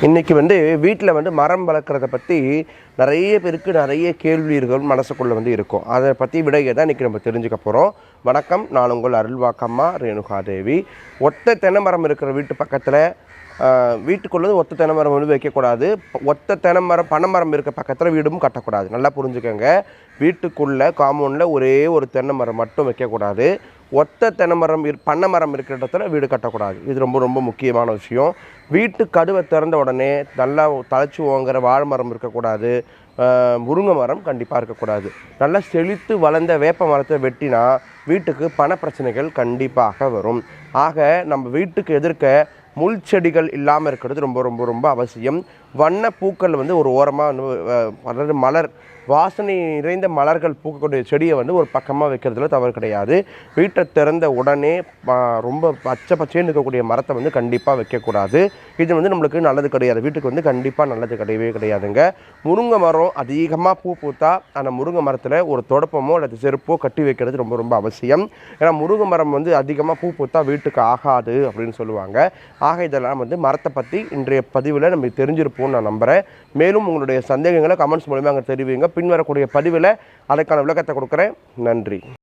இன்றைக்கி வீட்டில் மரம் வளர்க்குறத பற்றி நிறைய பேருக்கு நிறைய கேள்விகள் மனசுக்குள்ளே இருக்கும். அதை பற்றி விடையை தான் இன்றைக்கி நம்ம தெரிஞ்சுக்க போகிறோம். வணக்கம், நான் உங்கள் அருள்வாக்கம்மா ரேணுகாதேவி. ஒத்த தென்னை மரம் இருக்கிற வீட்டு பக்கத்தில் வீட்டுக்குள்ளே ஒத்த தென்னை மரம் வைக்கக்கூடாது. ஒத்த தென்னை மரம் பனைமரம் இருக்க பக்கத்தில் வீடும் கட்டக்கூடாது. நல்லா புரிஞ்சுக்கோங்க. வீட்டுக்குள்ளே காம்பவுண்டில் ஒரே ஒரு தென்னை மரம் மட்டும் வைக்கக்கூடாது. ஒத்த தென்னை மரம் பண்ணை மரம் இருக்கிற இடத்துல வீடு கட்டக்கூடாது. இது ரொம்ப ரொம்ப முக்கியமான விஷயம். வீட்டு கதவை திறந்த உடனே நல்லா தழைச்சி ஓங்குற வாழை மரம் இருக்கக்கூடாது. முருங்கை மரம் கண்டிப்பாக இருக்கக்கூடாது. நல்லா செழித்து வளர்ந்த வேப்ப மரத்தை வெட்டினா வீட்டுக்கு பண பிரச்சனைகள் கண்டிப்பாக வரும். ஆக நம்ம வீட்டுக்கு எதிர்க்க முள் செடிகள் இல்லாமல் இருக்கிறது ரொம்ப ரொம்ப ரொம்ப அவசியம். வண்ண பூக்கள் ஒரு ஓரமாக மலர் வாசனை நிறைந்த மலர்கள் பூக்கக்கூடிய செடியை ஒரு பக்கமாக வைக்கிறதுல தவறு கிடையாது. வீட்டை திறந்த உடனே ரொம்ப பச்சை பச்சைன்னு இருக்கக்கூடிய மரத்தை கண்டிப்பாக வைக்கக்கூடாது. இது நம்மளுக்கு நல்லது கிடையாது. வீட்டுக்கு கண்டிப்பாக நல்லது கிடையவே கிடையாதுங்க. முருங்கை மரம் அதிகமாக பூ பூத்தா அந்த முருங்கை மரத்தில் ஒரு தொடப்பமோ அல்லது செருப்போ கட்டி வைக்கிறது ரொம்ப ரொம்ப அவசியம். ஏன்னா முருங்கை மரம் அதிகமாக பூ பூத்தா வீட்டுக்கு ஆகாது அப்படின்னு சொல்லுவாங்க. ஆக இதெல்லாம் மரத்தை பற்றி இன்றைய பதிவில் நம்ம தெரிஞ்சிருப்போம்னு நான் நம்புகிறேன். மேலும் உங்களுடைய சந்தேகங்களை கமெண்ட்ஸ் மூலமாக அங்கே தெரிவிங்க. பின்வரக்கூடிய பதிவில் அதற்கான விளக்கத்தை கொடுக்குறேன். நன்றி.